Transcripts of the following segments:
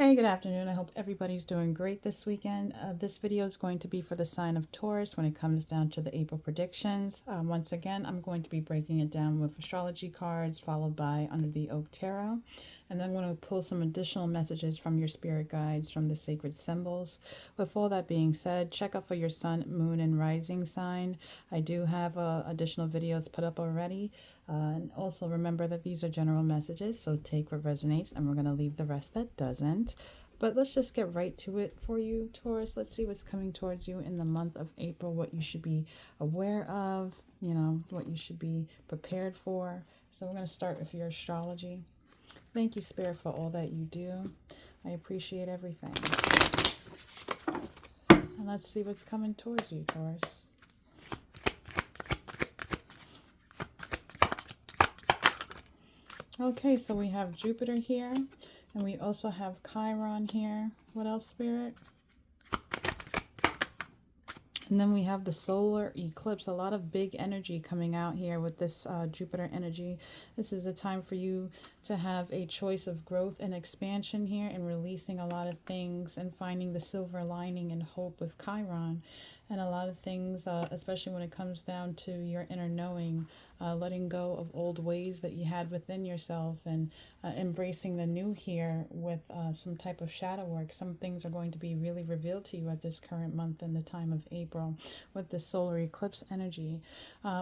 Hey, good afternoon. I hope everybody's doing great this weekend. This video is going to be for the sign of Taurus when it comes down to the April predictions. Once again, I'm going to be breaking it down with astrology cards followed by Under the Oak Tarot. And then I'm going to pull some additional messages from your spirit guides from the sacred symbols. With all that being said, check out for your sun, moon, and rising sign. I do have additional videos put up already. And also remember that these are general messages, so take what resonates, and we're going to leave the rest that doesn't. But let's just get right to it for you, Taurus. Let's see what's coming towards you in the month of April, what you should be aware of, what you should be prepared for. So we're going to start with your astrology. Thank you, Spirit, for all that you do. I appreciate everything. And let's see what's coming towards you, Taurus. Okay, so we have Jupiter here, and we also have Chiron here. What else, Spirit? And then we have the solar eclipse. A lot of big energy coming out here with this Jupiter energy. This is a time for you to have a choice of growth and expansion here and releasing a lot of things and finding the silver lining and hope with Chiron. And a lot of things, especially when it comes down to your inner knowing, letting go of old ways that you had within yourself and embracing the new here with some type of shadow work. Some things are going to be really revealed to you at this current month in the time of April with the solar eclipse energy.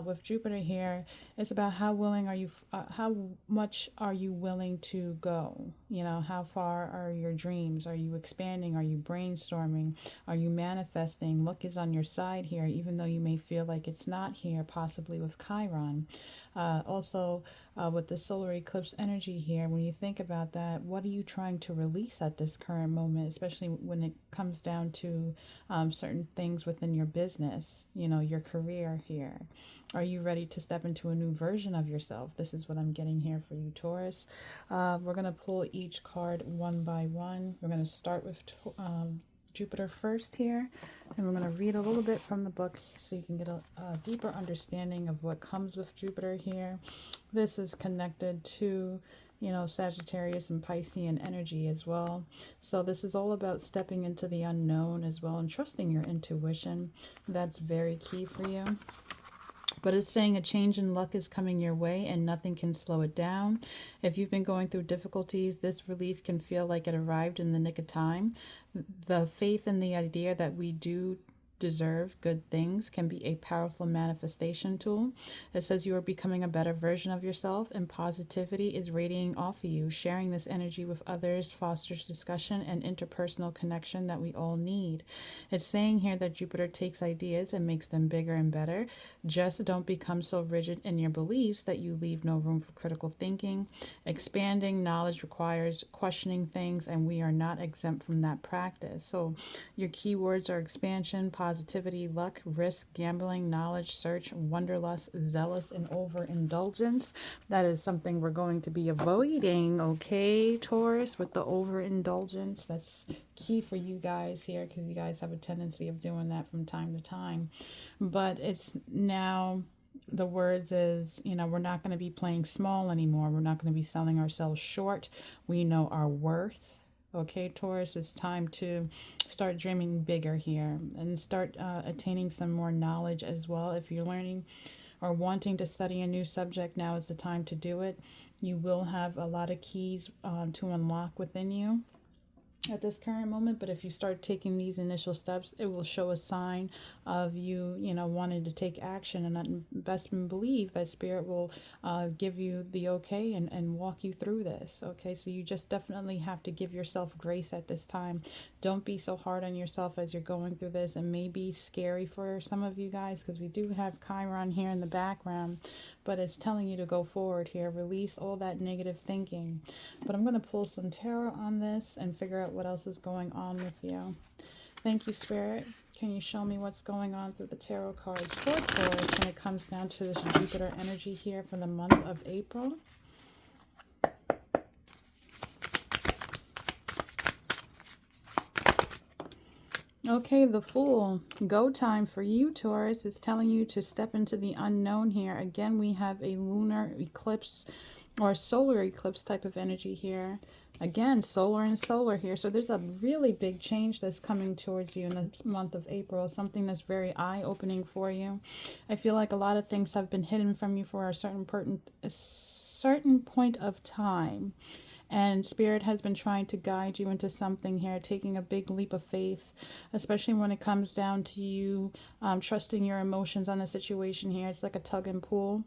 With Jupiter here, it's about how much are you willing to go? How far are your dreams? Are you expanding? Are you brainstorming? Are you manifesting? Luck is on your side here, even though you may feel like it's not here, possibly with Chiron. Also, with the solar eclipse energy here, when you think about that, what are you trying to release at this current moment, especially when it comes down to certain things within your business, your career here? Are you ready to step into a new version of yourself? This is what I'm getting here for you, Taurus. We're going to pull each card one by one. We're going to start with Jupiter first here, and we're going to read a little bit from the book so you can get a deeper understanding of what comes with Jupiter here. This is connected to Sagittarius and Piscean energy as well. So this is all about stepping into the unknown as well and trusting your intuition. That's very key for you. But it's saying a change in luck is coming your way and nothing can slow it down. If you've been going through difficulties, this relief can feel like it arrived in the nick of time. The faith in the idea that we do deserve good things can be a powerful manifestation tool. It says you are becoming a better version of yourself and positivity is radiating off of you. Sharing this energy with others fosters discussion and interpersonal connection that we all need. It's saying here that Jupiter takes ideas and makes them bigger and better. Just don't become so rigid in your beliefs that you leave no room for critical thinking. Expanding knowledge requires questioning things, and we are not exempt from that practice. So your keywords are expansion, positivity, luck, risk, gambling, knowledge, search, wanderlust, zealous, and overindulgence. That is something we're going to be avoiding, okay, Taurus, with the overindulgence. That's key for you guys here because you guys have a tendency of doing that from time to time. But it's now the words is, we're not going to be playing small anymore. We're not going to be selling ourselves short. We know our worth. Okay, Taurus, it's time to start dreaming bigger here and start attaining some more knowledge as well. If you're learning or wanting to study a new subject, now is the time to do it. You will have a lot of keys to unlock within you at this current moment, but if you start taking these initial steps, it will show a sign of you wanting to take action, and I best believe that Spirit will give you the okay and walk you through this. Okay, so you just definitely have to give yourself grace at this time. Don't be so hard on yourself as you're going through this. It may be scary for some of you guys because we do have Chiron here in the background, but it's telling you to go forward here, release all that negative thinking. But I'm going to pull some tarot on this and figure out what else is going on with you. Thank you, Spirit. Can you show me what's going on through the tarot cards for Taurus when it comes down to this Jupiter energy here for the month of April? Okay, the Fool. Go time for you, Taurus. It's telling you to step into the unknown here. Again, we have a lunar eclipse or solar eclipse type of energy here. Again, solar and solar here. So there's a really big change that's coming towards you in the month of April. Something that's very eye-opening for you. I feel like a lot of things have been hidden from you for a certain point of time. And Spirit has been trying to guide you into something here, taking a big leap of faith, especially when it comes down to you trusting your emotions on the situation here. It's like a tug and pull,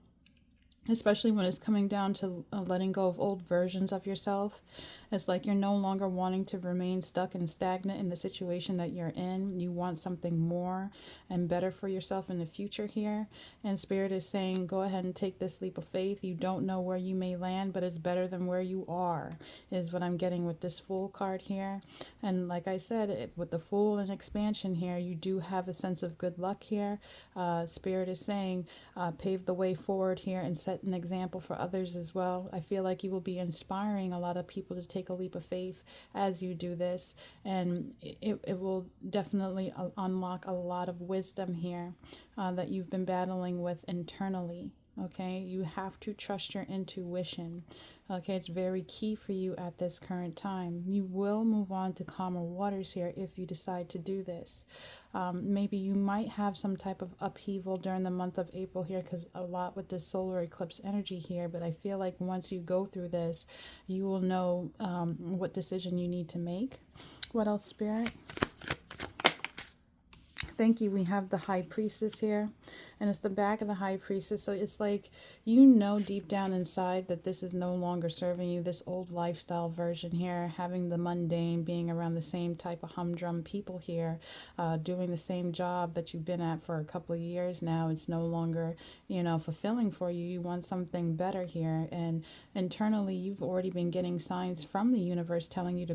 especially when it's coming down to letting go of old versions of yourself. It's like you're no longer wanting to remain stuck and stagnant in the situation that you're in. You want something more and better for yourself in the future here. And Spirit is saying, go ahead and take this leap of faith. You don't know where you may land, but it's better than where you are, is what I'm getting with this Fool card here. And like I said, with the Fool and expansion here, you do have a sense of good luck here. Spirit is saying, pave the way forward here and set an example for others as well. I feel like you will be inspiring a lot of people to take a leap of faith as you do this, and it will definitely unlock a lot of wisdom here that you've been battling with internally. Okay, you have to trust your intuition. Okay, it's very key for you at this current time. You will move on to calmer waters here if you decide to do this. Maybe you might have some type of upheaval during the month of April here, because a lot with this solar eclipse energy here, but I feel like once you go through this, you will know what decision you need to make. What else, Spirit? Thank you. We have the High Priestess here, and it's the back of the High Priestess. So it's like, you know, deep down inside that this is no longer serving you, this old lifestyle version here, having the mundane, being around the same type of humdrum people here, doing the same job that you've been at for a couple of years now. It's no longer, you know, fulfilling for you. You want something better here, and internally you've already been getting signs from the universe telling you to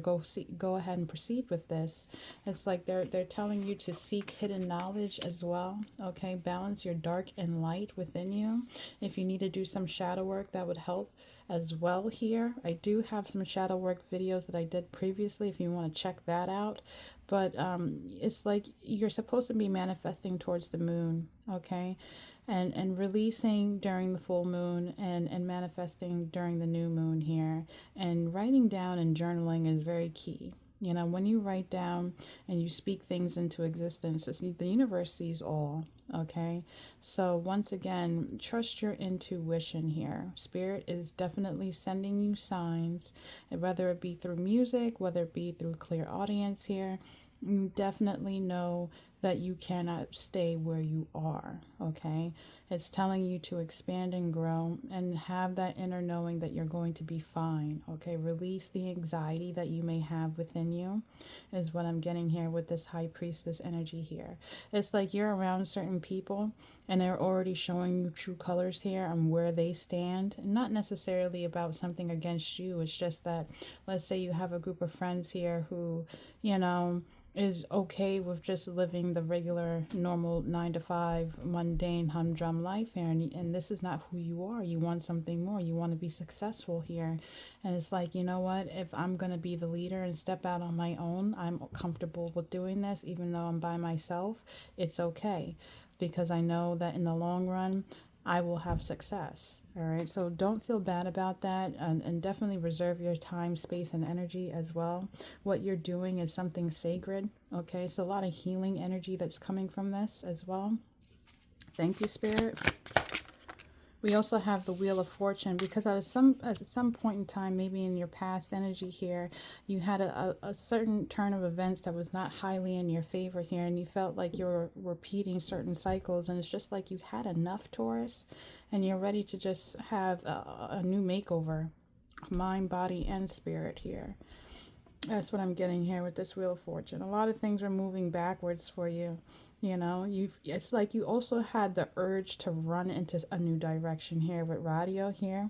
go ahead and proceed with this. It's like they're telling you to seek hidden knowledge as well. Okay, balance your dark and light within you. If you need to do some shadow work, that would help as well here. I do have some shadow work videos that I did previously if you want to check that out. But it's like you're supposed to be manifesting towards the moon, okay? And releasing during the full moon, and manifesting during the new moon here. And writing down and journaling is very key. You know, when you write down and you speak things into existence, the universe sees all, okay? So once again, trust your intuition here. Spirit is definitely sending you signs, whether it be through music, whether it be through clear audience here. You definitely know that you cannot stay where you are, okay? It's telling you to expand and grow and have that inner knowing that you're going to be fine, okay? Release the anxiety that you may have within you is what I'm getting here with this High Priestess energy here. It's like you're around certain people and they're already showing you true colors here on where they stand. Not necessarily about something against you. It's just that, let's say you have a group of friends here who, you know, is okay with just living the regular, normal 9 to 5, mundane, humdrum life here. And this is not who you are. You want something more. You want to be successful here. And it's like, you know what? If I'm going to be the leader and step out on my own, I'm comfortable with doing this, even though I'm by myself. It's okay, because I know that in the long run, I will have success. All right. So don't feel bad about that, and definitely reserve your time, space, and energy as well. What you're doing is something sacred. Okay. So a lot of healing energy that's coming from this as well. Thank you, Spirit. We also have the Wheel of Fortune, because at some point in time, maybe in your past energy here, you had a certain turn of events that was not highly in your favor here, and you felt like you were repeating certain cycles, and it's just like you had enough, Taurus, and you're ready to just have a new makeover, mind, body, and spirit here. That's what I'm getting here with this Wheel of Fortune. A lot of things are moving backwards for you. You know, it's like you also had the urge to run into a new direction here with radio here.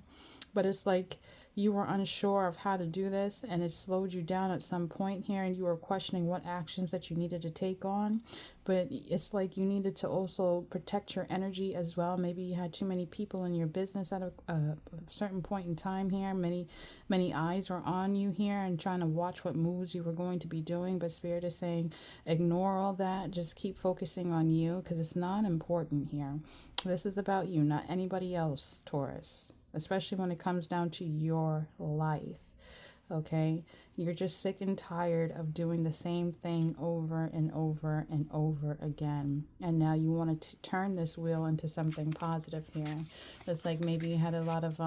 But it's like you were unsure of how to do this, and it slowed you down at some point here, and you were questioning what actions that you needed to take on. But it's like you needed to also protect your energy as well. Maybe you had too many people in your business at a certain point in time here. Many eyes were on you here and trying to watch what moves you were going to be doing. But Spirit is saying, ignore all that. Just keep focusing on you, because it's not important here. This is about you, not anybody else, Taurus. Especially when it comes down to your life. Okay, you're just sick and tired of doing the same thing over and over and over again. And now you want to turn this wheel into something positive here. It's like maybe you had a lot of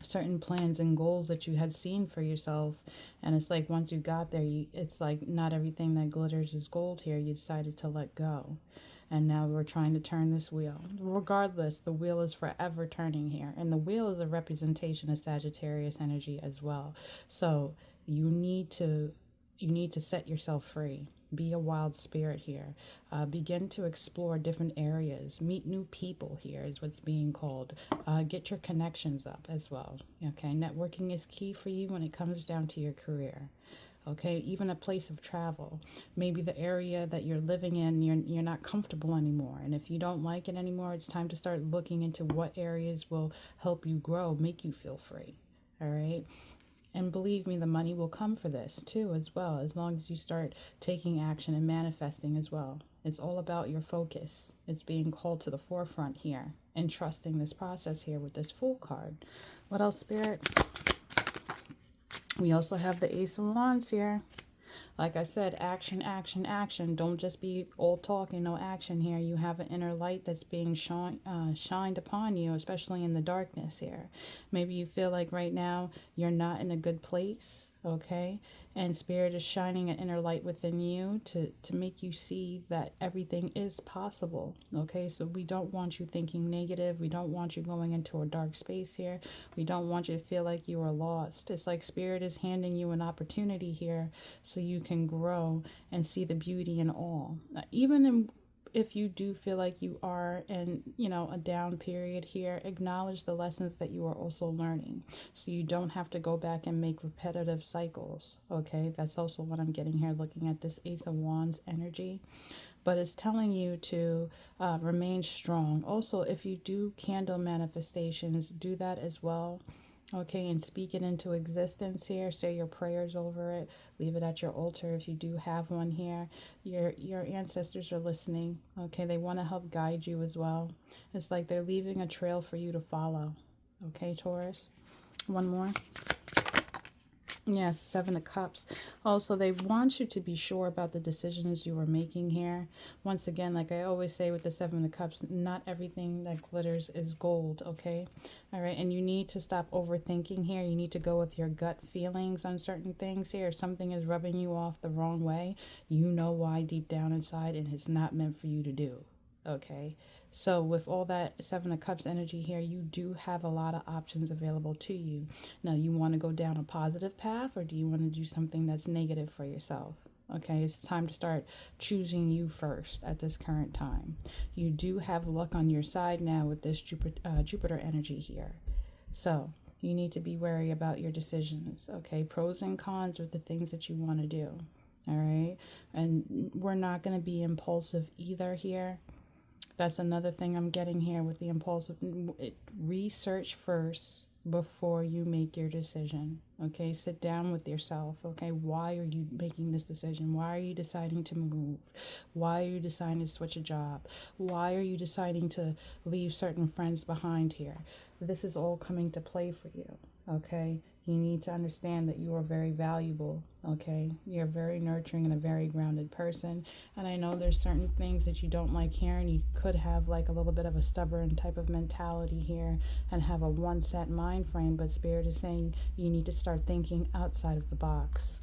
certain plans and goals that you had seen for yourself, and it's like once you got there, it's like not everything that glitters is gold here. You decided to let go, and now we're trying to turn this wheel. Regardless, the wheel is forever turning here, and the wheel is a representation of Sagittarius energy as well. So you need to set yourself free. Be a wild spirit here. Begin to explore different areas. Meet new people here is what's being called. Get your connections up as well. Okay, networking is key for you when it comes down to your career. Okay, even a place of travel. Maybe the area that you're living in, you're not comfortable anymore. And if you don't like it anymore, it's time to start looking into what areas will help you grow, make you feel free. All right. And believe me, the money will come for this too, as well, as long as you start taking action and manifesting as well. It's all about your focus. It's being called to the forefront here and trusting this process here with this Fool card. What else, Spirit? We also have the Ace of Wands here. Like I said, action, action, action. Don't just be all talk and no action here. You have an inner light that's being shined upon you, especially in the darkness here. Maybe you feel like right now you're not in a good place, okay? And Spirit is shining an inner light within you to make you see that everything is possible, okay? So we don't want you thinking negative. We don't want you going into a dark space here. We don't want you to feel like you are lost. It's like Spirit is handing you an opportunity here so you can grow and see the beauty in all. If you do feel like you are in, a down period here, acknowledge the lessons that you are also learning. So you don't have to go back and make repetitive cycles. Okay, that's also what I'm getting here looking at this Ace of Wands energy. But it's telling you to remain strong. Also, if you do candle manifestations, do that as well. Okay, and speak it into existence here. Say your prayers over it. Leave it at your altar if you do have one here. Your ancestors are listening. Okay, they want to help guide you as well. It's like they're leaving a trail for you to follow. Okay, Taurus. One more. Yes, Seven of Cups. Also, they want you to be sure about the decisions you are making here. Once again, like I always say with the Seven of Cups, not everything that glitters is gold, okay? All right, and you need to stop overthinking here. You need to go with your gut feelings on certain things here. If something is rubbing you off the wrong way, you know why deep down inside, and it's not meant for you to do, okay? So with all that Seven of Cups energy here, you do have a lot of options available to you. Now, you want to go down a positive path, or do you want to do something that's negative for yourself? Okay, it's time to start choosing you first at this current time. You do have luck on your side now with this Jupiter energy here. So you need to be wary about your decisions. Okay, pros and cons with the things that you want to do. All right, and we're not going to be impulsive either here. That's another thing I'm getting here with the impulsive. Research first before you make your decision. Okay, sit down with yourself. Okay, why are you making this decision? Why are you deciding to move? Why are you deciding to switch a job? Why are you deciding to leave certain friends behind here? This is all coming to play for you. Okay, you need to understand that you are very valuable. Okay, you're very nurturing and a very grounded person. And I know there's certain things that you don't like hearing. You could have like a little bit of a stubborn type of mentality here and have a one set mind frame, but Spirit is saying you need to start thinking outside of the box.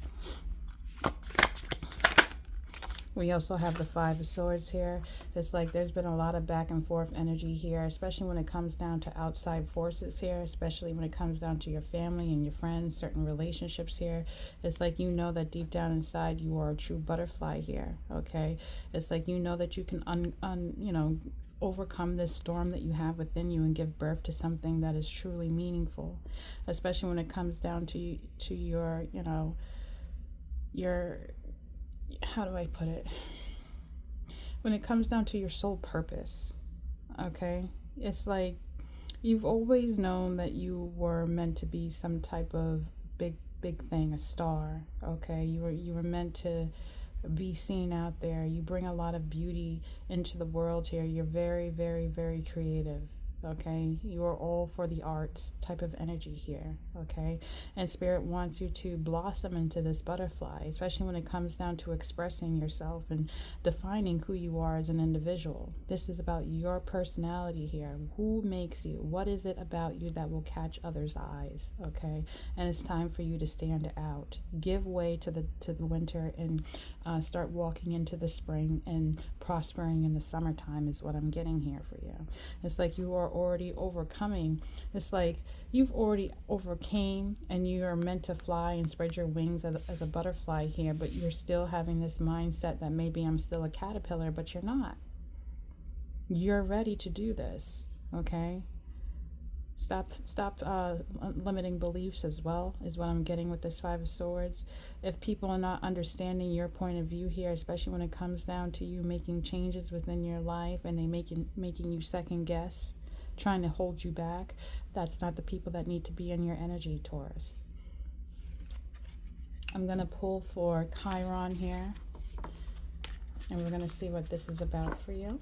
We also have the Five of Swords here. It's like there's been a lot of back and forth energy here, especially when it comes down to outside forces here, especially when it comes down to your family and your friends, certain relationships here. It's like you know that deep down inside you are a true butterfly here, okay? It's like you know that you can overcome this storm that you have within you and give birth to something that is truly meaningful, especially when it comes down to your, your, how do I put it? When it comes down to your soul purpose, okay? It's like you've always known that you were meant to be some type of big thing, a star, okay? You were meant to be seen out there. You bring a lot of beauty into the world here. You're very, very, very creative. Okay, you are all for the arts type of energy here. Okay, and spirit wants you to blossom into this butterfly, especially when it comes down to expressing yourself and defining who you are as an individual. This is about your personality here. Who makes you? What is it about you that will catch others' eyes? Okay, and it's time for you to stand out. Give way to the winter and start walking into the spring and prospering in the summertime is what I'm getting here for you. It's like you are already overcoming. It's like you've already overcame and you are meant to fly and spread your wings as a butterfly here, but you're still having this mindset that maybe I'm still a caterpillar, but you're not. You're ready to do this. Okay, stop limiting beliefs as well, is what I'm getting with this Five of Swords. If people are not understanding your point of view here, especially when it comes down to you making changes within your life and they making you second guess, trying to hold you back, that's not the people that need to be in your energy, Taurus. I'm going to pull for Chiron here, and we're going to see what this is about for you.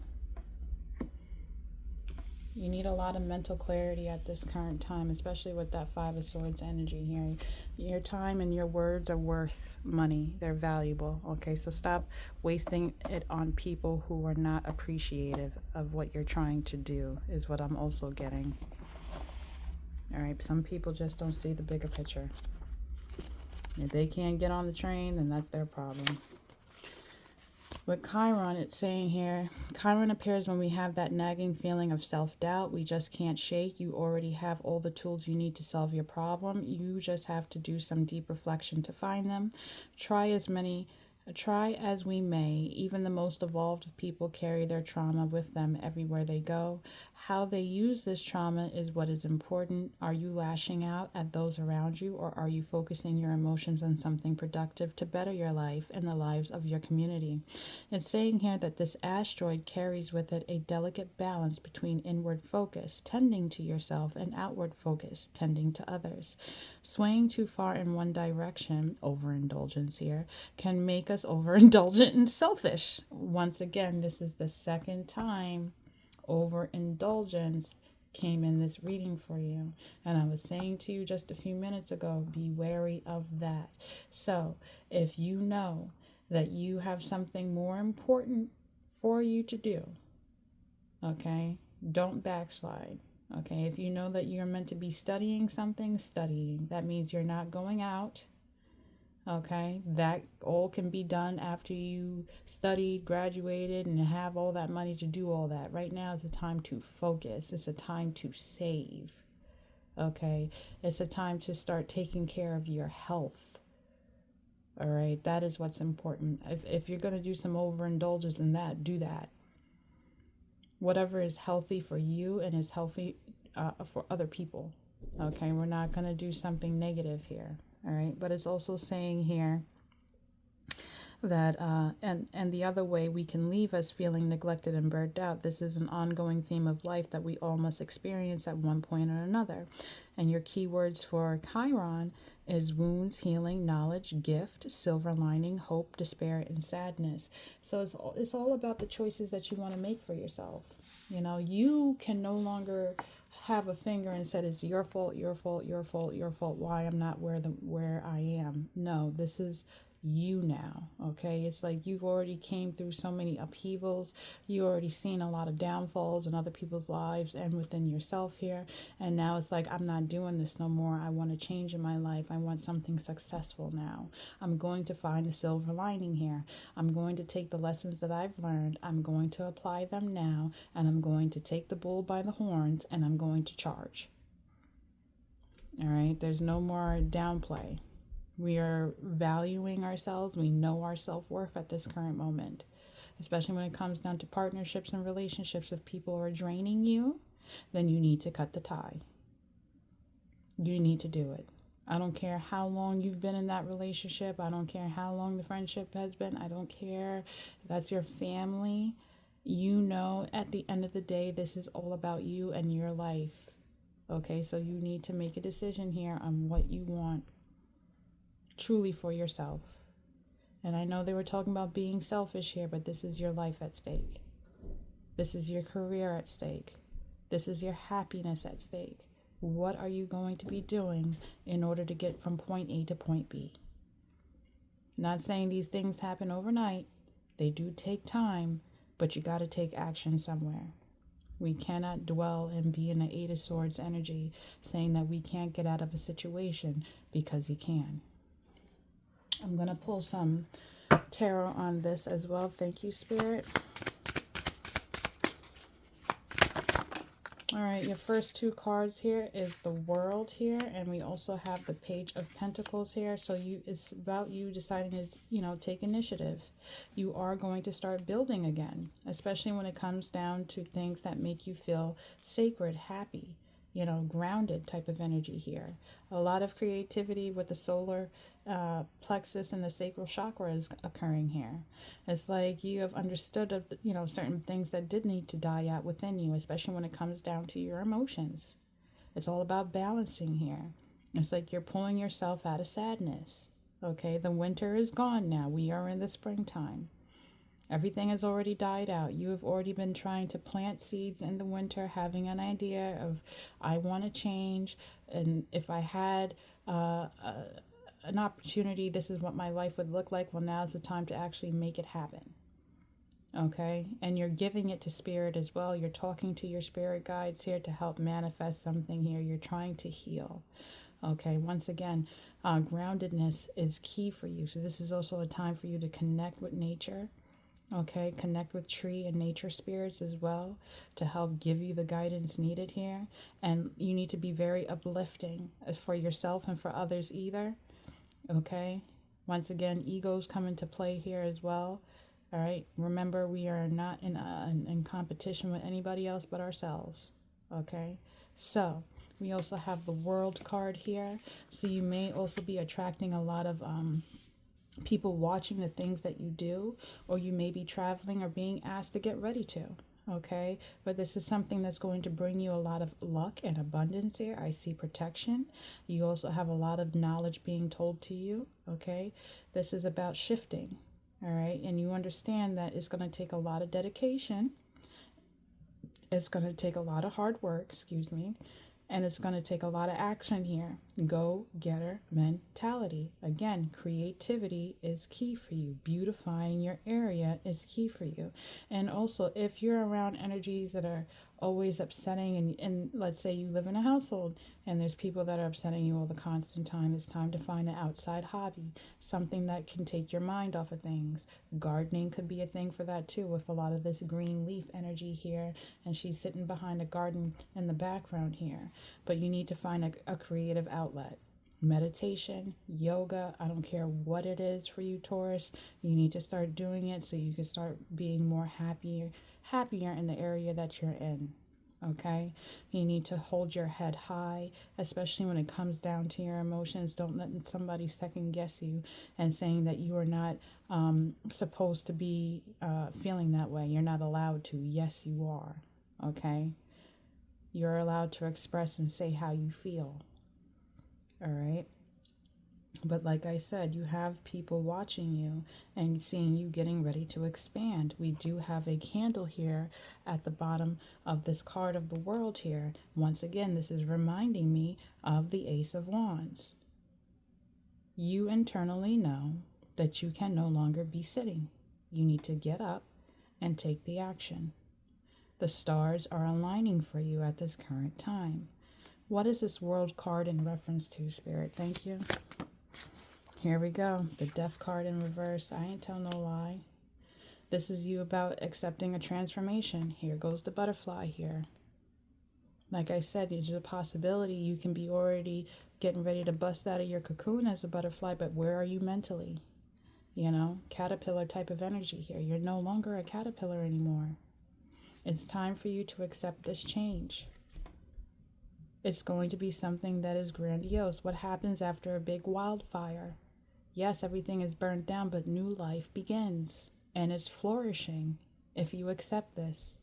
You need a lot of mental clarity at this current time, especially with that Five of Swords energy here. Your time and your words are worth money. They're valuable. Okay, so stop wasting it on people who are not appreciative of what you're trying to do, is what I'm also getting. All right, some people just don't see the bigger picture. If they can't get on the train, then that's their problem. With Chiron, it's saying here, Chiron appears when we have that nagging feeling of self-doubt we just can't shake. You already have all the tools you need to solve your problem. You just have to do some deep reflection to find them. Try as we may, even the most evolved of people carry their trauma with them everywhere they go. How they use this trauma is what is important. Are you lashing out at those around you, or are you focusing your emotions on something productive to better your life and the lives of your community? It's saying here that this asteroid carries with it a delicate balance between inward focus, tending to yourself, and outward focus, tending to others. Swaying too far in one direction, overindulgence here, can make us overindulgent and selfish. Once again, this is the second time overindulgence came in this reading for you. And I was saying to you just a few minutes ago, be wary of that. So if you know that you have something more important for you to do, okay, don't backslide. Okay, if you know that you're meant to be studying something, studying. That means you're not going out. Okay, that all can be done after you studied, graduated, and have all that money to do all that. Right now is a time to focus. It's a time to save. Okay, it's a time to start taking care of your health. All right, that is what's important. If you're going to do some overindulgence in that, do that. Whatever is healthy for you and is healthy for other people. Okay, we're not going to do something negative here. All right, but it's also saying here that and the other way we can leave us feeling neglected and burnt out. This is an ongoing theme of life that we all must experience at one point or another. And your keywords for Chiron is wounds, healing, knowledge, gift, silver lining, hope, despair, and sadness. So it's all about the choices that you want to make for yourself. You know, you can no longer have a finger and said it's your fault, why I'm not where I am. No, this is you now. Okay, it's like you've already came through so many upheavals. You already seen a lot of downfalls in other people's lives and within yourself here, and now it's like, I'm not doing this no more. I want to change in my life. I want something successful now. I'm going to find the silver lining here. I'm going to take the lessons that I've learned, I'm going to apply them now, and I'm going to take the bull by the horns, and I'm going to charge. All right, there's no more downplay. We are valuing ourselves. We know our self-worth at this current moment, especially when it comes down to partnerships and relationships. If people are draining you, then you need to cut the tie. You need to do it. I don't care how long you've been in that relationship. I don't care how long the friendship has been. I don't care if that's your family. You know, at the end of the day, this is all about you and your life. Okay, so you need to make a decision here on what you want truly for yourself. And I know they were talking about being selfish here, but this is your life at stake. This is your career at stake. This is your happiness at stake. What are you going to be doing in order to get from point A to point B? Not saying these things happen overnight. They do take time, but you got to take action somewhere. We cannot dwell and be in the Eight of Swords energy saying that we can't get out of a situation, because you can. I'm going to pull some tarot on this as well. Thank you, Spirit. All right, your first two cards here is the World here, and we also have the Page of Pentacles here. So it's about you deciding to, take initiative. You are going to start building again, especially when it comes down to things that make you feel sacred, happy, grounded type of energy here. A lot of creativity with the solar plexus and the sacral chakra is occurring here. It's like you have understood of certain things that did need to die out within you, especially when it comes down to your emotions. It's all about balancing here. It's like you're pulling yourself out of sadness. Okay, the winter is gone now. We are in the springtime. Everything has already died out. You have already been trying to plant seeds in the winter, having an idea of, I want to change, and if I had an opportunity, this is what my life would look like. Well, now's the time to actually make it happen. Okay, and you're giving it to Spirit as well. You're talking to your spirit guides here to help manifest something here. You're trying to heal. Okay, once again, groundedness is key for you. So this is also a time for you to connect with nature. Okay, connect with tree and nature spirits as well to help give you the guidance needed here. And you need to be very uplifting for yourself and for others either. Okay, once again, egos come into play here as well. All right, remember, we are not in competition with anybody else but ourselves. Okay, so we also have the World card here. So you may also be attracting a lot of people watching the things that you do, or you may be traveling or being asked to get ready to. Okay, but this is something that's going to bring you a lot of luck and abundance here. I see protection. You also have a lot of knowledge being told to you. Okay, this is about shifting. All right, and you understand that it's going to take a lot of dedication. It's going to take a lot of hard work, and it's going to take a lot of action here. Go-getter mentality. Again, creativity is key for you. Beautifying your area is key for you. And also, if you're around energies that are always upsetting, and let's say you live in a household and there's people that are upsetting you all the constant time, it's time to find an outside hobby, something that can take your mind off of things. Gardening could be a thing for that too, with a lot of this green leaf energy here, and she's sitting behind a garden in the background here. But you need to find a creative outlet. Meditation, yoga, I don't care what it is for you, Taurus, you need to start doing it so you can start being more happier in the area that you're in. Okay, you need to hold your head high, especially when it comes down to your emotions. Don't let somebody second guess you and saying that you are not supposed to be feeling that way. You're not allowed to. Yes, you are. Okay, you're allowed to express and say how you feel. All right. But like I said, you have people watching you and seeing you getting ready to expand. We do have a candle here at the bottom of this card of the World here. Once again, this is reminding me of the Ace of Wands. You internally know that you can no longer be sitting. You need to get up and take the action. The stars are aligning for you at this current time. What is this World card in reference to, Spirit? Thank you. Here we go. The Death card in reverse. I ain't tell no lie. This is you about accepting a transformation. Here goes the butterfly here. Like I said, there's a possibility you can be already getting ready to bust out of your cocoon as a butterfly, but where are you mentally? Caterpillar type of energy here. You're no longer a caterpillar anymore. It's time for you to accept this change. It's going to be something that is grandiose. What happens after a big wildfire? Yes, everything is burned down, but new life begins, and it's flourishing if you accept this.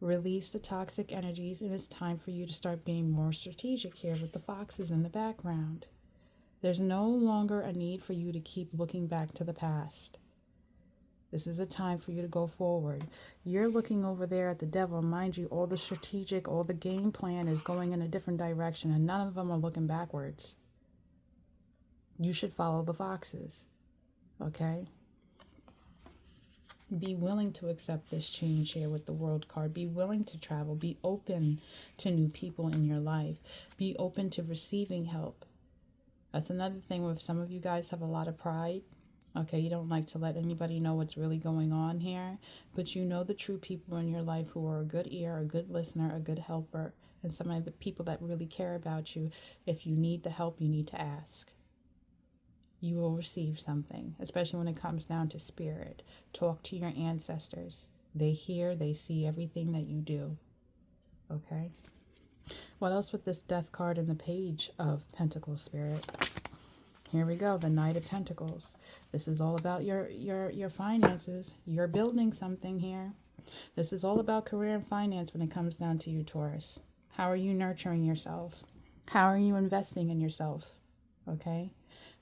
Release the toxic energies, and it's time for you to start being more strategic here with the foxes in the background. There's no longer a need for you to keep looking back to the past. This is a time for you to go forward. You're looking over there at the devil. Mind you, all the strategic, all the game plan is going in a different direction, and none of them are looking backwards. You should follow the foxes, okay? Be willing to accept this change here with the World card. Be willing to travel. Be open to new people in your life. Be open to receiving help. That's another thing with some of you guys have a lot of pride. Okay, you don't like to let anybody know what's really going on here. But you know the true people in your life who are a good ear, a good listener, a good helper. And some of the people that really care about you. If you need the help, you need to ask. You will receive something, especially when it comes down to spirit. Talk to your ancestors. They hear, they see everything that you do. Okay? What else with this Death card in the Page of Pentacles, Spirit? Here we go, the Knight of Pentacles. This is all about your finances. You're building something here. This is all about career and finance when it comes down to you, Taurus. How are you nurturing yourself? How are you investing in yourself? Okay?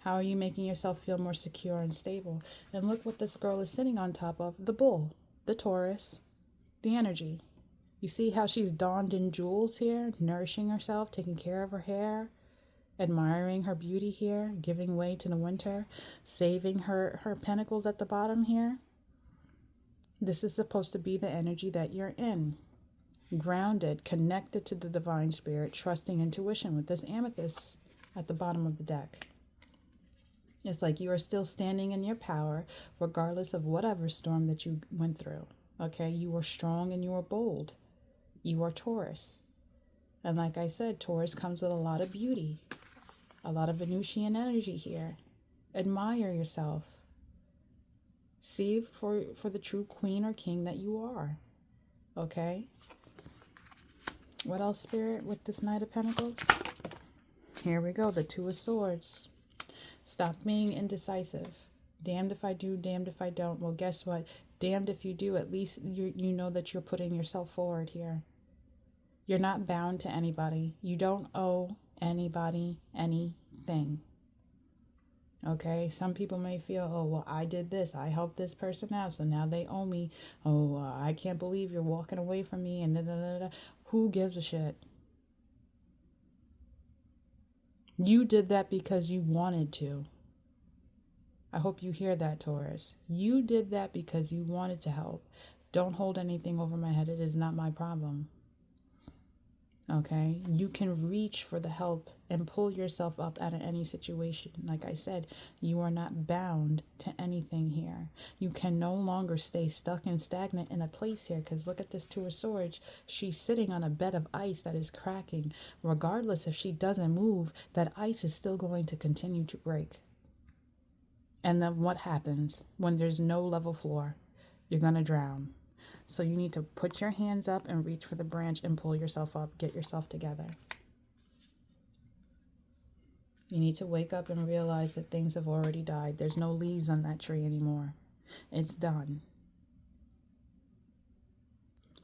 How are you making yourself feel more secure and stable? And look what this girl is sitting on top of. The bull, the Taurus, the energy. You see how she's donned in jewels here, nourishing herself, taking care of her hair, admiring her beauty here, giving way to the winter, saving her pentacles at the bottom here. This is supposed to be the energy that you're in. Grounded, connected to the divine spirit, trusting intuition with this amethyst at the bottom of the deck. It's like you are still standing in your power, regardless of whatever storm that you went through. Okay, you are strong and you are bold. You are Taurus. And like I said, Taurus comes with a lot of beauty, a lot of Venusian energy here. Admire yourself. See for the true queen or king that you are. Okay? What else, Spirit, with this Knight of Pentacles? Here we go, the Two of Swords. Stop being indecisive. Damned if I do, damned if I don't. Well, guess what? Damned if you do. At least you know that you're putting yourself forward here. You're not bound to anybody. You don't owe anybody anything. Okay? Some people may feel, oh, well, I did this. I helped this person out, so now they owe me. Oh, I can't believe you're walking away from me. And da, da, da, da. Who gives a shit? You did that because you wanted to. I hope you hear that, Taurus. You did that because you wanted to help. Don't hold anything over my head. It is not my problem. Okay? You can reach for the help and pull yourself up out of any situation. Like I said, you are not bound to anything here. You can no longer stay stuck and stagnant in a place here, because look at this Two of Swords. She's sitting on a bed of ice that is cracking. Regardless if she doesn't move, that ice is still going to continue to break. And then what happens when there's no level floor? You're going to drown. So you need to put your hands up and reach for the branch and pull yourself up. Get yourself together. You need to wake up and realize that things have already died. There's no leaves on that tree anymore. It's done.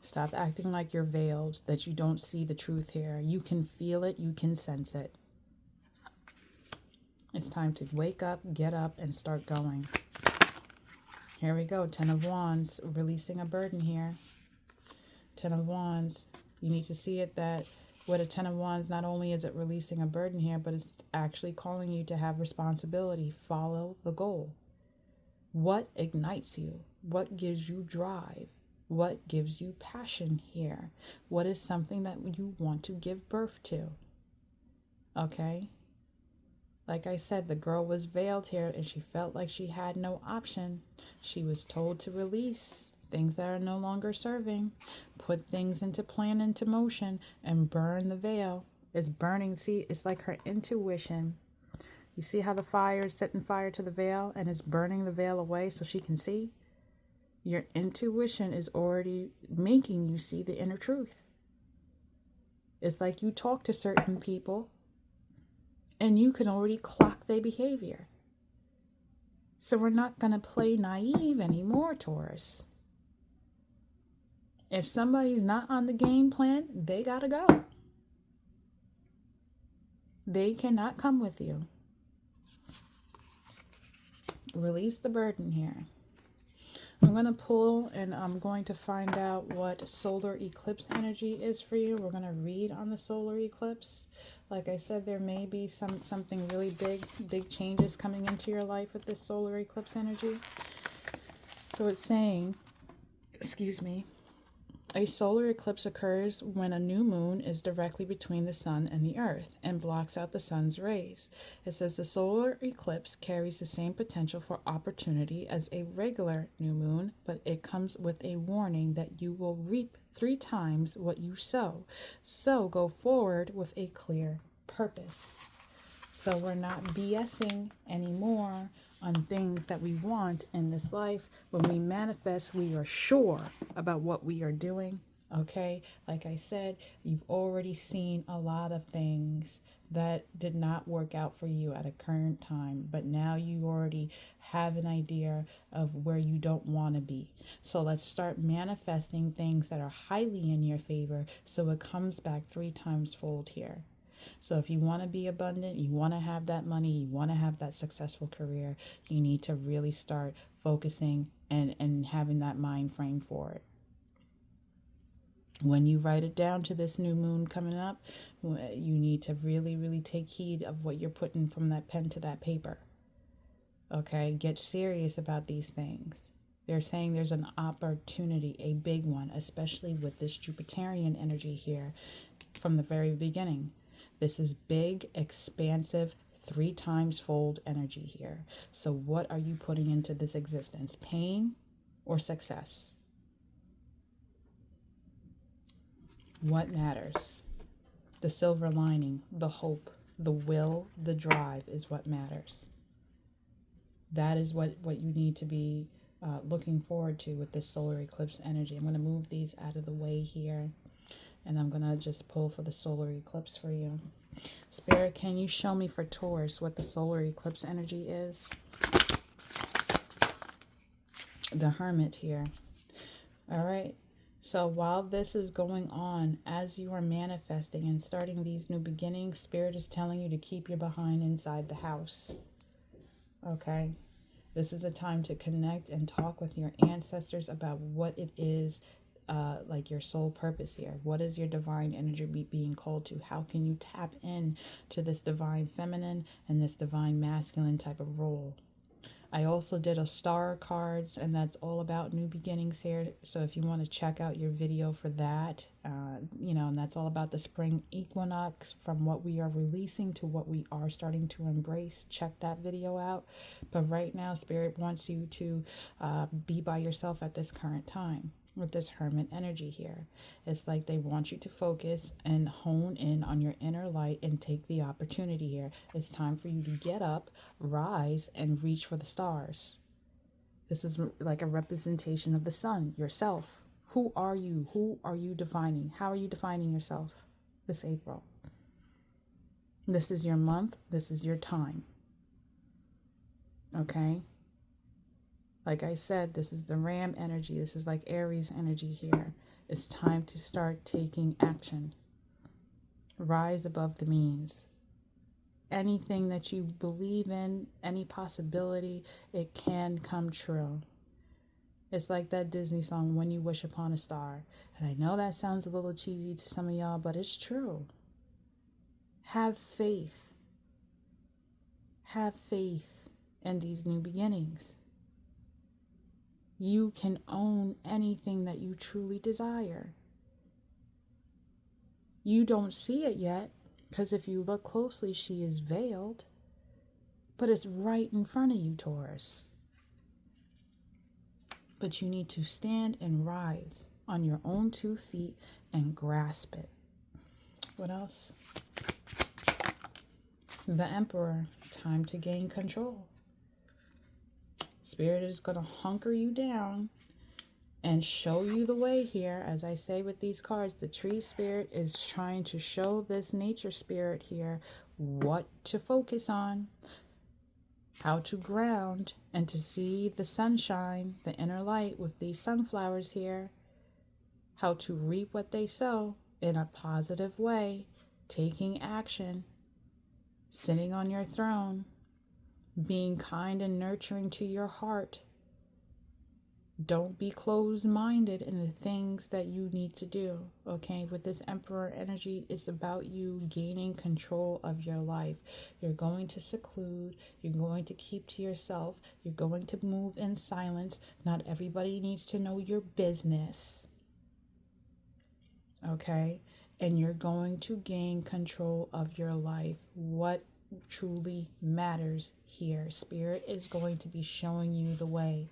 Stop acting like you're veiled, that you don't see the truth here. You can feel it. You can sense it. It's time to wake up, get up, and start going. Here we go. 10 of Wands, releasing a burden here. 10 of Wands. You need to see it that with a 10 of Wands, not only is it releasing a burden here, but it's actually calling you to have responsibility. Follow the goal. What ignites you? What gives you drive? What gives you passion here? What is something that you want to give birth to? Okay? Like I said, the girl was veiled here and she felt like she had no option. She was told to release things that are no longer serving, put things into plan, into motion, and burn the veil. It's burning. See, it's like her intuition. You see how the fire is setting fire to the veil and it's burning the veil away so she can see? Your intuition is already making you see the inner truth. It's like you talk to certain people and you can already clock their behavior. So we're not going to play naive anymore, Taurus. If somebody's not on the game plan, they got to go. They cannot come with you. Release the burden here. I'm going to pull and I'm going to find out what solar eclipse energy is for you. We're going to read on the solar eclipse. Like I said, there may be something really big changes coming into your life with this solar eclipse energy. So it's saying, excuse me, a solar eclipse occurs when a new moon is directly between the sun and the earth and blocks out the sun's rays. It says the solar eclipse carries the same potential for opportunity as a regular new moon, but it comes with a warning that you will reap 3 times what you sow. So go forward with a clear purpose. So we're not BSing anymore on things that we want in this life. When we manifest, we are sure about what we are doing. Okay, like I said, you've already seen a lot of things that did not work out for you at a current time, but now you already have an idea of where you don't want to be. So let's start manifesting things that are highly in your favor so it comes back 3 times fold here. So if you want to be abundant, you want to have that money, you want to have that successful career, you need to really start focusing and having that mind frame for it. When you write it down to this new moon coming up, you need to really take heed of what you're putting from that pen to that paper. Okay, get serious about these things. They're saying there's an opportunity, a big one, especially with this Jupiterian energy here from the very beginning. This is big, expansive, 3 times fold energy here. So what are you putting into this existence? Pain or success? What matters? The silver lining, the hope, the will, the drive is what matters. That is what you need to be looking forward to with this solar eclipse energy. I'm going to move these out of the way here. And I'm going to just pull for the solar eclipse for you. Spirit, can you show me for Taurus what the solar eclipse energy is? The Hermit here. All right. So while this is going on, as you are manifesting and starting these new beginnings, Spirit is telling you to keep your behind inside the house. Okay. This is a time to connect and talk with your ancestors about what it is, like your soul purpose here. What is your divine energy being called to? How can you tap in to this divine feminine and this divine masculine type of role? I also did a star cards, and that's all about new beginnings here. So if you want to check out your video for that, and that's all about the spring equinox, from what we are releasing to what we are starting to embrace. Check that video out. But right now, Spirit wants you to be by yourself at this current time with this Hermit energy here. It's like they want you to focus and hone in on your inner light and take the opportunity here. It's time for you to get up, rise, and reach for the stars. This is like a representation of the sun, yourself. Who are you? Who are you defining? How are you defining yourself this April? This is your month. This is your time. Okay? Like I said, this is the Ram energy. This is like Aries energy here. It's time to start taking action. Rise above the means. Anything that you believe in, any possibility, it can come true. It's like that Disney song, When You Wish Upon a Star. And I know that sounds a little cheesy to some of y'all, but it's true. Have faith. Have faith in these new beginnings. You can own anything that you truly desire. You don't see it yet, because if you look closely, she is veiled. But it's right in front of you, Taurus. But you need to stand and rise on your own 2 feet and grasp it. What else? The Emperor. Time to gain control. Spirit is going to hunker you down and show you the way here. As I say with these cards, the tree spirit is trying to show this nature spirit here what to focus on, how to ground, and to see the sunshine, the inner light with these sunflowers here, how to reap what they sow in a positive way, taking action, sitting on your throne, being kind and nurturing to your heart, Don't be closed-minded in the things that you need to do, okay? With this Emperor energy, it's about you gaining control of your life. You're going to seclude. You're going to keep to yourself. You're going to move in silence. Not everybody needs to know your business, okay? And you're going to gain control of your life. What truly matters here. Spirit is going to be showing you the way.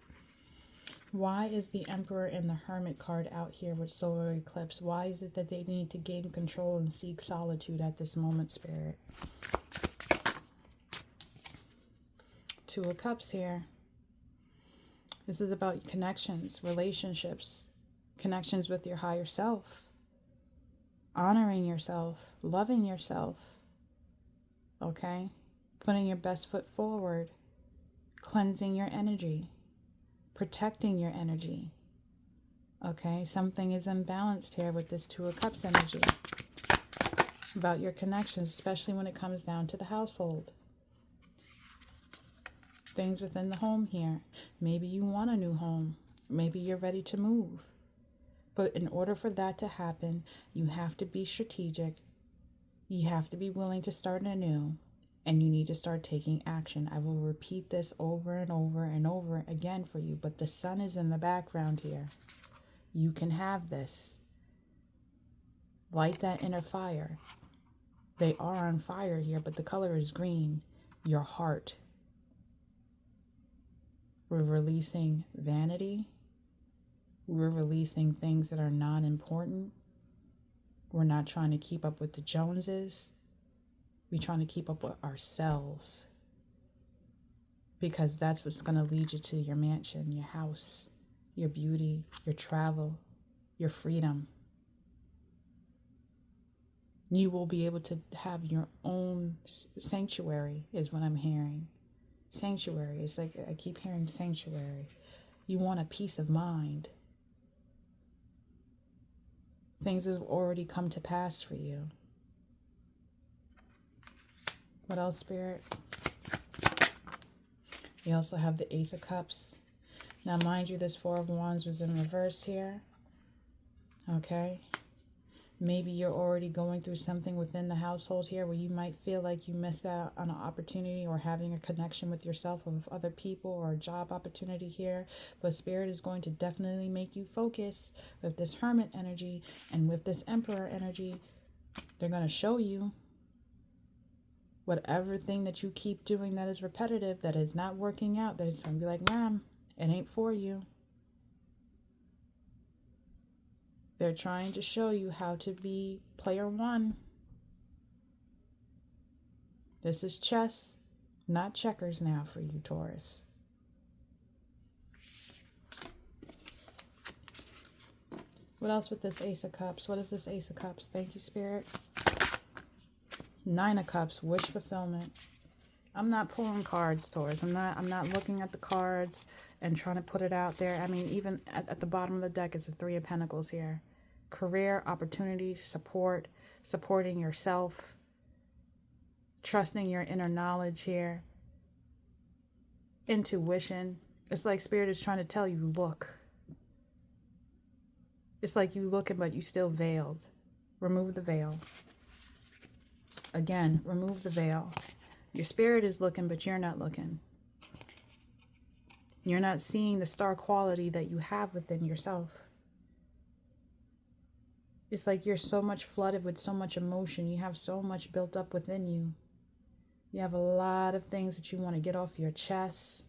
Why is the Emperor and the Hermit card out here with solar eclipse? Why is it that they need to gain control and seek solitude at this moment, Spirit? Two of Cups here. This is about connections, relationships, connections with your higher self, honoring yourself, loving yourself, okay? Putting your best foot forward, cleansing your energy, protecting your energy. Okay, something is imbalanced here with this Two of Cups energy. About your connections, especially when it comes down to the household. Things within the home here. Maybe you want a new home. Maybe you're ready to move. But in order for that to happen, you have to be strategic. You have to be willing to start anew. And you need to start taking action. I will repeat this over and over and over again for you. But the sun is in the background here. You can have this. Light that inner fire. They are on fire here, but the color is green. Your heart. We're releasing vanity. We're releasing things that are non-important. We're not trying to keep up with the Joneses. We're trying to keep up with ourselves. Because that's what's going to lead you to your mansion, your house, your beauty, your travel, your freedom. You will be able to have your own sanctuary, is what I'm hearing. Sanctuary. It's like I keep hearing sanctuary. You want a peace of mind. Things have already come to pass for you. What else, Spirit? You also have the Ace of Cups. Now, mind you, this Four of Wands was in reverse here. Okay. Maybe you're already going through something within the household here where you might feel like you missed out on an opportunity or having a connection with yourself or with other people or a job opportunity here. But Spirit is going to definitely make you focus with this Hermit energy and with this Emperor energy. They're going to show you whatever thing that you keep doing that is repetitive, that is not working out. They're just going to be like, ma'am, it ain't for you. They're trying to show you how to be player one. This is chess, not checkers now for you, Taurus. What else with this Ace of Cups? What is this Ace of Cups? Thank you, Spirit. Nine of Cups, wish fulfillment. I'm not pulling cards, Taurus. I'm not looking at the cards and trying to put it out there. I mean, even at the bottom of the deck is the Three of Pentacles here. Career, opportunity, support, supporting yourself, trusting your inner knowledge here, intuition. It's like Spirit is trying to tell you, look. It's like you looking, but you still veiled. Remove the veil. Again, remove the veil. Your spirit is looking, but you're not looking. You're not seeing the star quality that you have within yourself. It's like you're so much flooded with so much emotion. You have so much built up within you. You have a lot of things that you want to get off your chest.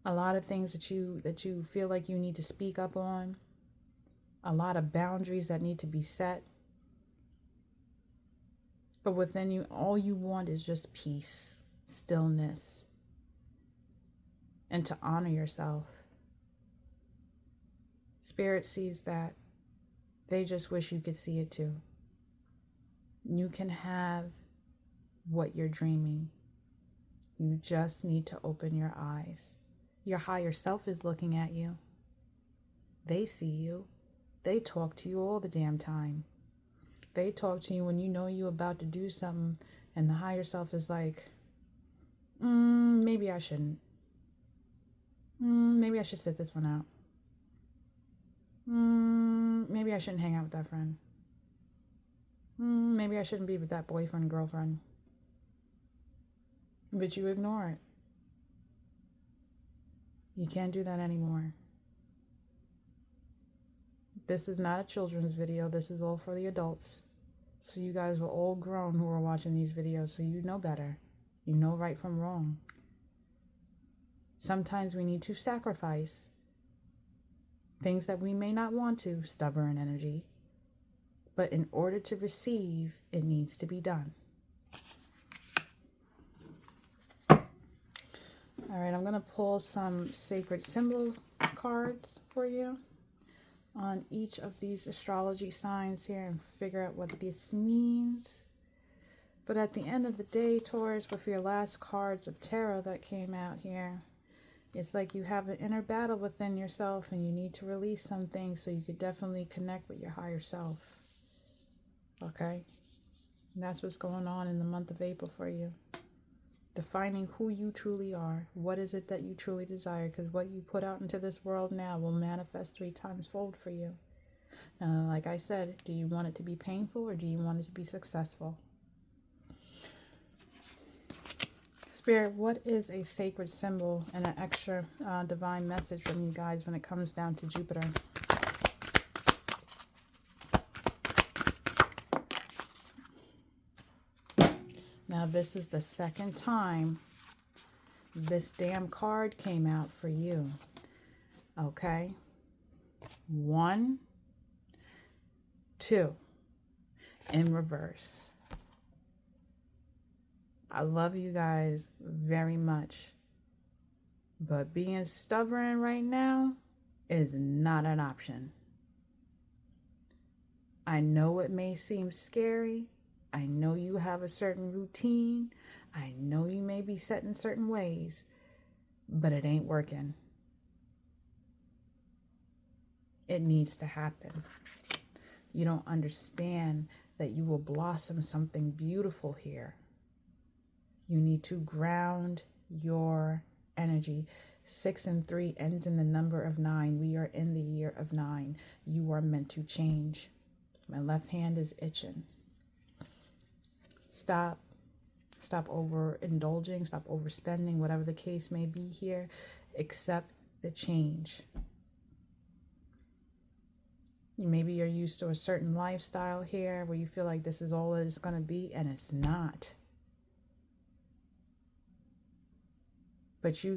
A lot of things that you feel like you need to speak up on. A lot of boundaries that need to be set. But within you, all you want is just peace, stillness, and to honor yourself. Spirit sees that. They just wish you could see it too. You can have what you're dreaming. You just need to open your eyes. Your higher self is looking at you. They see you. They talk to you all the damn time. They talk to you when you know you're about to do something and the higher self is like, maybe I shouldn't. Maybe I should sit this one out. Maybe I shouldn't hang out with that friend. Maybe I shouldn't be with that boyfriend, girlfriend. But you ignore it. You can't do that anymore. This is not a children's video. This is all for the adults. So you guys were all grown who are watching these videos, so you know better. You know right from wrong. Sometimes we need to sacrifice things that we may not want to, stubborn energy. But in order to receive, it needs to be done. All right, I'm going to pull some sacred symbol cards for you on each of these astrology signs here and figure out what this means. But at the end of the day, Taurus, with your last cards of tarot that came out here, it's like you have an inner battle within yourself and you need to release some things so you could definitely connect with your higher self. Okay? And that's what's going on in the month of April for you. Defining who you truly are. What is it that you truly desire? Because what you put out into this world now will manifest 3 times fold for you. Now, like I said, do you want it to be painful or do you want it to be successful? Spirit, what is a sacred symbol and an extra divine message from you guys when it comes down to Jupiter? Now, this is the second time this damn card came out for you. Okay? 1, 2, in reverse. I love you guys very much. But being stubborn right now is not an option. I know it may seem scary. I know you have a certain routine. I know you may be set in certain ways, but it ain't working. It needs to happen. You don't understand that you will blossom something beautiful here. You need to ground your energy. 6 and 3 ends in the number of 9. We are in the year of 9. You are meant to change. My left hand is itching. Stop overindulging, stop overspending, whatever the case may be here. Accept the change. Maybe you're used to a certain lifestyle here where you feel like this is all that it's going to be, and it's not. But you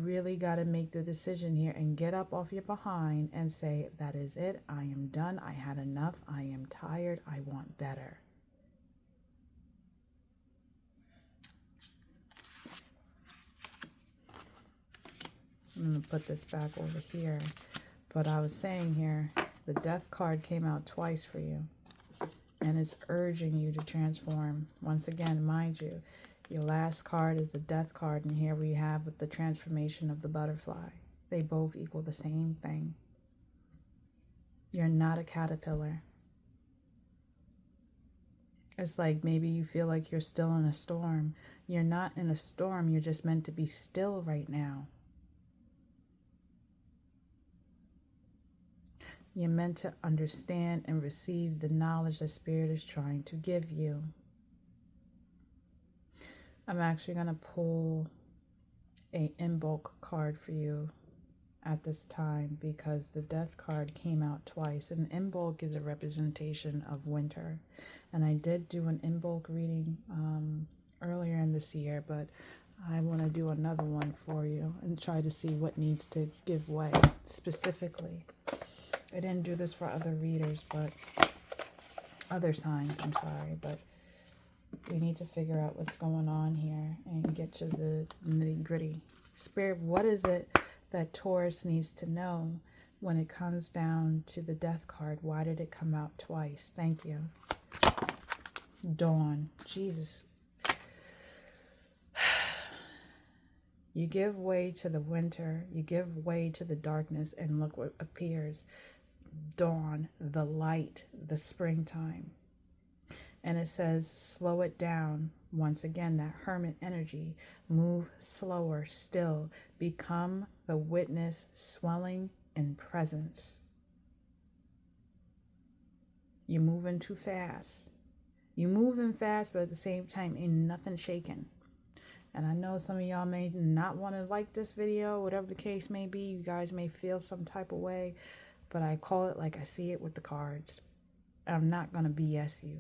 really gotta make the decision here and get up off your behind and say, that is it. I am done. I had enough. I am tired. I want better. I'm gonna put this back over here. But I was saying here, the death card came out twice for you. And it's urging you to transform. Once again, mind you, your last card is the death card, and here we have with the transformation of the butterfly. They both equal the same thing. You're not a caterpillar. It's like maybe you feel like you're still in a storm. You're not in a storm. You're just meant to be still right now. You're meant to understand and receive the knowledge that Spirit is trying to give you. I'm actually going to pull a in bulk card for you at this time because the death card came out twice. And in bulk is a representation of winter. And I did do an in bulk reading earlier in this year, but I want to do another one for you and try to see what needs to give way specifically. I didn't do this for other readers, but other signs, I'm sorry, but we need to figure out what's going on here and get to the nitty-gritty. Spirit, what is it that Taurus needs to know when it comes down to the death card? Why did it come out twice? Thank you. Dawn. Jesus. You give way to the winter. You give way to the darkness, and look what appears. Dawn, the light, the springtime. And it says, slow it down. Once again, that hermit energy. Move slower still. Become the witness swelling in presence. You're moving too fast. You're moving fast, but at the same time, ain't nothing shaking. And I know some of y'all may not want to like this video, whatever the case may be. You guys may feel some type of way, but I call it like I see it with the cards. I'm not going to BS you.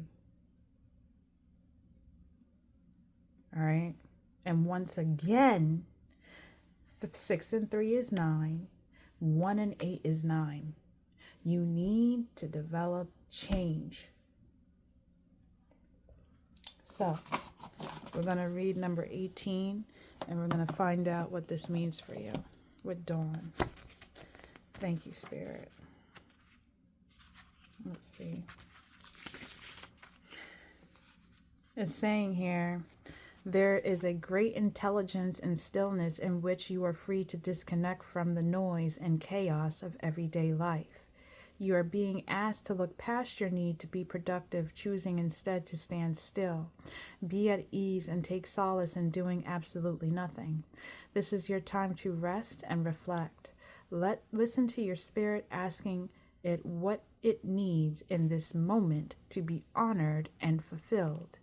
All right. And once again, 6 and 3 is 9. 1 and 8 is 9. You need to develop change. So we're going to read number 18, and we're going to find out what this means for you with Dawn. Thank you, Spirit. Let's see. It's saying here, there is a great intelligence and stillness in which you are free to disconnect from the noise and chaos of everyday life. You are being asked to look past your need to be productive, choosing instead to stand still. Be at ease and take solace in doing absolutely nothing. This is your time to rest and reflect. Listen to your spirit asking it what it needs in this moment to be honored and fulfilled.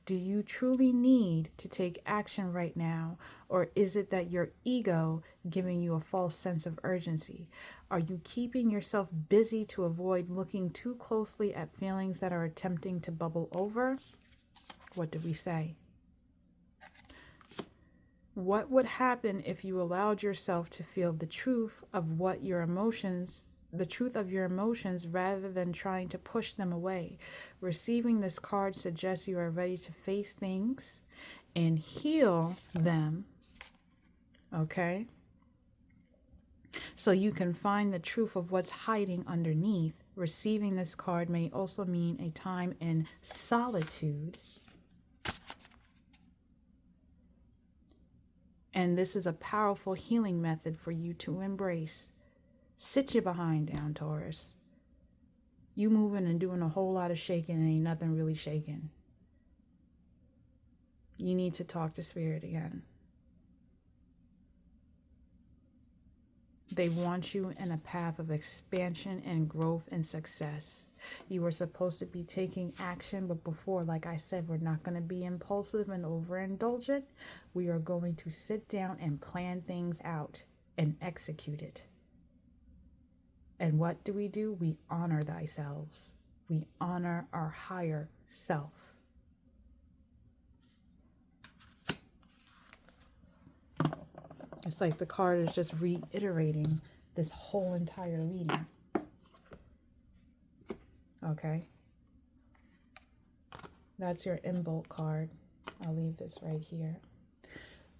Do you truly need to take action right now, or is it that your ego giving you a false sense of urgency? Are you keeping yourself busy to avoid looking too closely at feelings that are attempting to bubble over? What did we say? What would happen if you allowed yourself to feel the truth of your emotions rather than trying to push them away? Receiving this card suggests you are ready to face things and heal them, okay? So you can find the truth of what's hiding underneath. Receiving this card may also mean a time in solitude. And this is a powerful healing method for you to embrace. Sit your behind down, Taurus. You moving and doing a whole lot of shaking and ain't nothing really shaking. You need to talk to Spirit again. They want you in a path of expansion and growth and success. You were supposed to be taking action, but before, like I said, we're not going to be impulsive and overindulgent. We are going to sit down and plan things out and execute it. And what do? We honor thyself. We honor our higher self. It's like the card is just reiterating this whole entire reading. Okay. That's your Imbolc card. I'll leave this right here.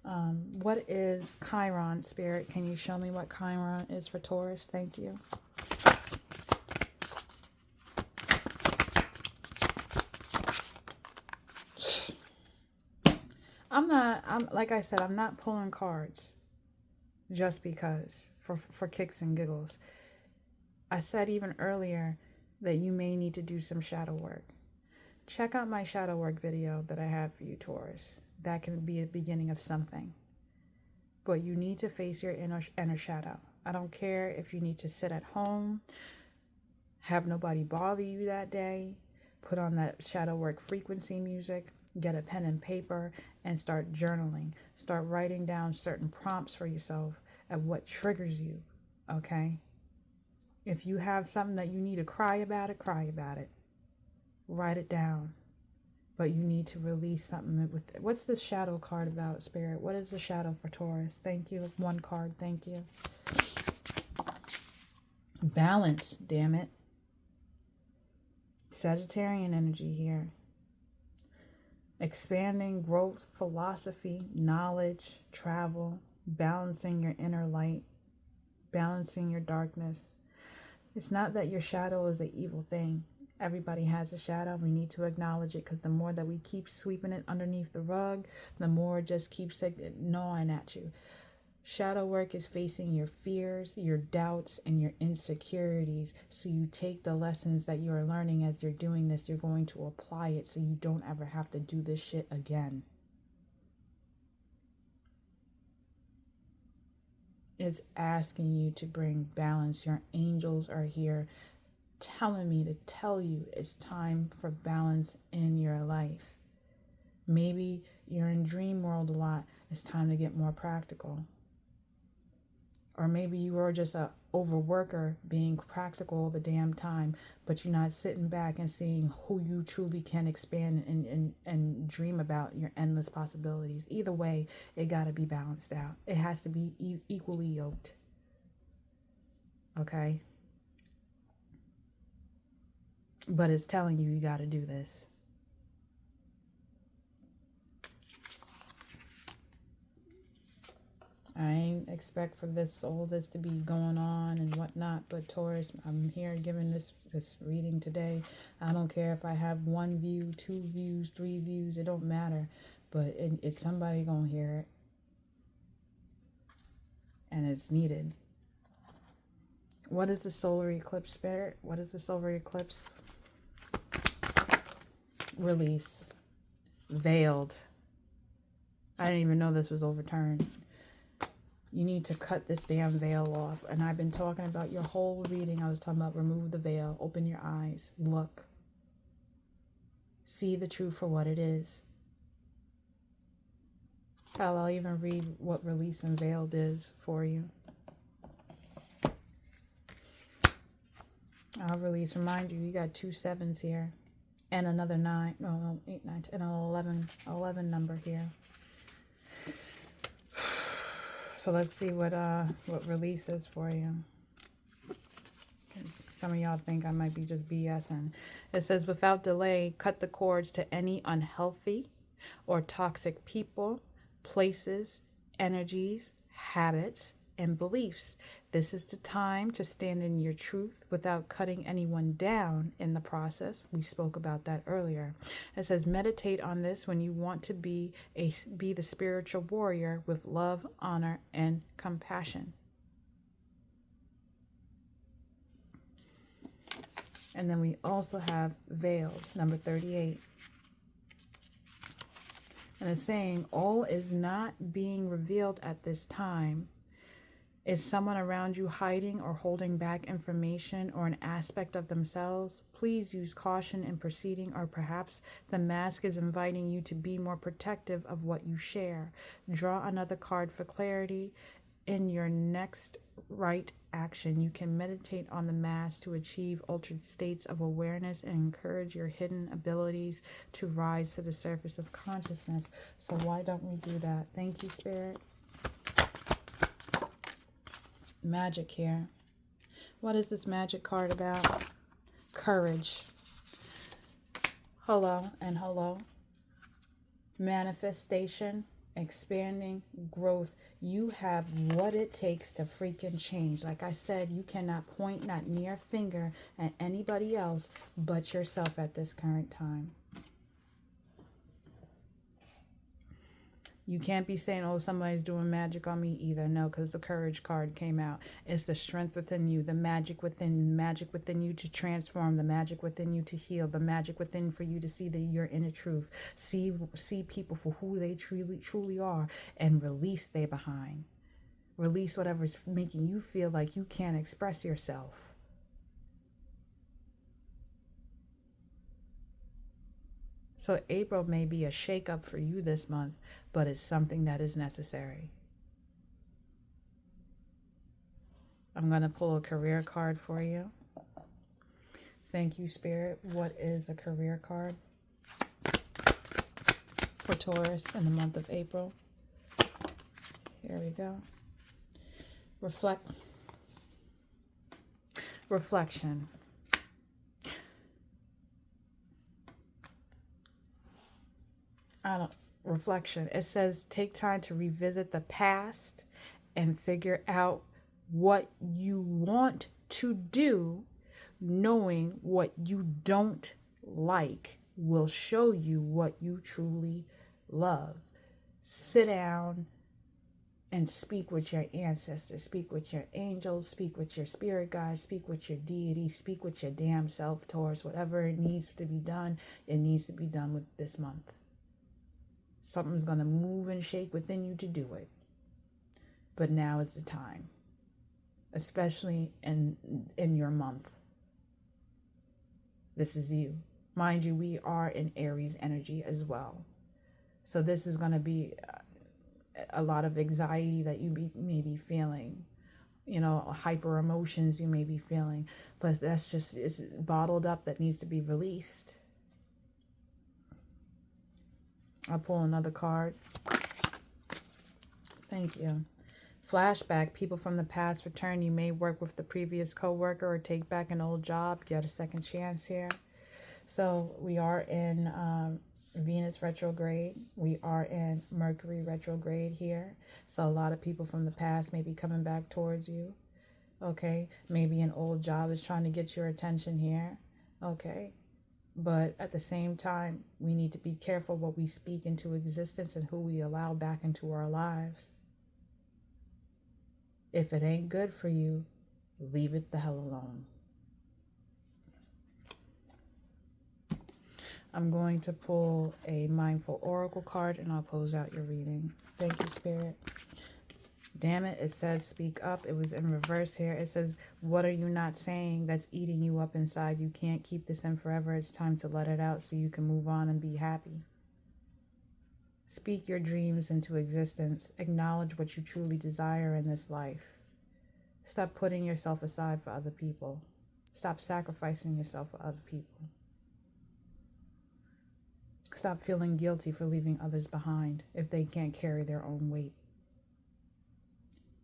What is Chiron, Spirit? Can you show me what Chiron is for Taurus? Thank you. Like I said, I'm not pulling cards just because, for kicks and giggles. I said even earlier that you may need to do some shadow work. Check out my shadow work video that I have for you, Taurus. That can be a beginning of something. But you need to face your inner shadow. I don't care if you need to sit at home, have nobody bother you that day, put on that shadow work frequency music, get a pen and paper, and start journaling. Start writing down certain prompts for yourself of what triggers you, okay? If you have something that you need to cry about it, cry about it. Write it down. But you need to release something with it. What's this shadow card about, Spirit? What is the shadow for Taurus? Thank you. One card. Thank you. Balance, damn it. Sagittarian energy here. Expanding growth, philosophy, knowledge, travel, balancing your inner light, balancing your darkness. It's not that your shadow is an evil thing. Everybody has a shadow. We need to acknowledge it, because the more that we keep sweeping it underneath the rug, the more it just keeps gnawing at you. Shadow work is facing your fears, your doubts, and your insecurities. So you take the lessons that you are learning as you're doing this, you're going to apply it so you don't ever have to do this shit again. It's asking you to bring balance. Your angels are here telling me to tell you it's time for balance in your life. Maybe you're in dream world a lot. It's time to get more practical. Or maybe you are just a overworker being practical all the damn time, but you're not sitting back and seeing who you truly can expand and dream about your endless possibilities. Either way, it got to be balanced out. It has to be equally yoked. Okay? But it's telling you got to do this. I ain't expect for all this to be going on and whatnot, but Taurus, I'm here giving this reading today. I don't care if I have 1 view, 2 views, 3 views, it don't matter, but it's somebody gonna hear it, and it's needed. What is the solar eclipse, Spirit? What is the solar eclipse? Release. Veiled. I didn't even know this was overturned. You need to cut this damn veil off. And I've been talking about your whole reading. I was talking about remove the veil, open your eyes, look. See the truth for what it is. Hell, I'll even read what release and veiled is for you. I'll release. Remind you, you got 2 7s here. And another 9. No, 8, 9, 10, and an 11 number here. So let's see what release is for you. Some of y'all think I might be just BSing. It says, without delay, cut the cords to any unhealthy or toxic people, places, energies, habits, and beliefs. This is the time to stand in your truth without cutting anyone down in the process. We spoke about that earlier. It says, meditate on this when you want to be the spiritual warrior with love, honor, and compassion. And then we also have veiled, number 38. And it's saying, all is not being revealed at this time. Is someone around you hiding or holding back information or an aspect of themselves? Please use caution in proceeding, or perhaps the mask is inviting you to be more protective of what you share. Draw another card for clarity. In your next right action, you can meditate on the mask to achieve altered states of awareness and encourage your hidden abilities to rise to the surface of consciousness. So why don't we do that? Thank you, Spirit. Magic here. What is this magic card about? Courage. Hello and hello. Manifestation, expanding, growth. You have what it takes to freaking change. Like I said, you cannot point that near finger at anybody else but yourself at this current time. You can't be saying, oh, somebody's doing magic on me either. No, because the courage card came out. It's the strength within you, the magic within you to transform, the magic within you to heal, the magic within for you to see your inner truth. See people for who they truly are and release their behind. Release whatever's making you feel like you can't express yourself. So April may be a shakeup for you this month, but it's something that is necessary. I'm going to pull a career card for you. Thank you, Spirit. What is a career card for Taurus in the month of April? Here we go. Reflection. Reflection. It says take time to revisit the past and figure out what you want to do. Knowing what you don't like will show you what you truly love. Sit down, and speak with your ancestors, speak with your angels, speak with your spirit guides, speak with your deity, speak with your damn self, Taurus. Whatever it needs to be done, it needs to be done with this month. Something's going to move and shake within you to do it. But now is the time, especially in your month. This is you. Mind you, we are in Aries energy as well. So this is going to be a lot of anxiety that you may be feeling, hyper emotions you may be feeling, but that's just, it's bottled up, that needs to be released. I'll pull another card. Thank you. Flashback, people from the past return. You may work with the previous coworker or take back an old job, get a second chance here. So we are in Venus retrograde. We are in Mercury retrograde here. So a lot of people from the past may be coming back towards you. Okay. Maybe an old job is trying to get your attention here. Okay. But at the same time, we need to be careful what we speak into existence and who we allow back into our lives. If it ain't good for you, leave it the hell alone. I'm going to pull a Mindful Oracle card and I'll close out your reading. Thank you, Spirit. Damn it, it says speak up. It was in reverse here. It says, what are you not saying that's eating you up inside? You can't keep this in forever. It's time to let it out so you can move on and be happy. Speak your dreams into existence. Acknowledge what you truly desire in this life. Stop putting yourself aside for other people. Stop sacrificing yourself for other people. Stop feeling guilty for leaving others behind if they can't carry their own weight.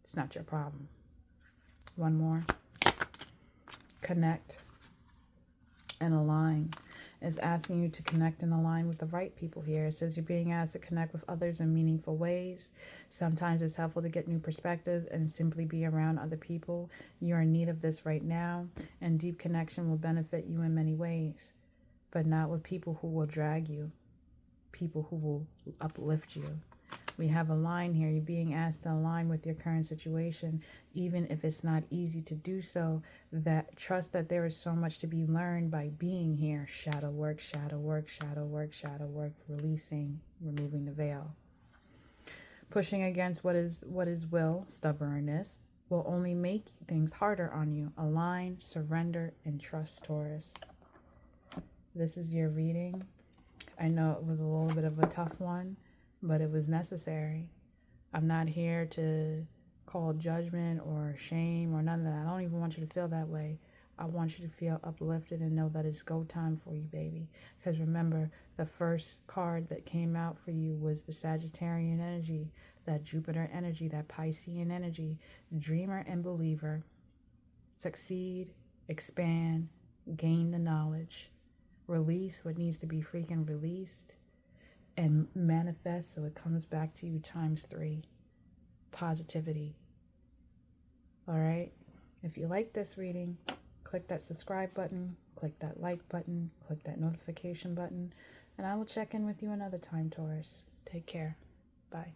It's not your problem. One more. Connect and align. It's asking you to connect and align with the right people here. It says you're being asked to connect with others in meaningful ways. Sometimes it's helpful to get new perspective and simply be around other people. You're in need of this right now, and deep connection will benefit you in many ways, but not with people who will drag you, people who will uplift you. We have a line here. You're being asked to align with your current situation, even if it's not easy to do so. That trust that there is so much to be learned by being here. Shadow work, shadow work, shadow work, shadow work, releasing, removing the veil. Pushing against what is will, stubbornness, will only make things harder on you. Align, surrender, and trust, Taurus. This is your reading. I know it was a little bit of a tough one, but it was necessary. I'm not here to call judgment or shame or none of that. I don't even want you to feel that way. I want you to feel uplifted and know that it's go time for you, baby. Because remember, the first card that came out for you was the Sagittarian energy, that Jupiter energy, that Piscean energy, dreamer and believer. Succeed, expand, gain the knowledge, release what needs to be freaking released, and manifest so it comes back to you times 3. Positivity. All right. If you like this reading, click that subscribe button, click that like button, click that notification button, and I will check in with you another time, Taurus. Take care. Bye.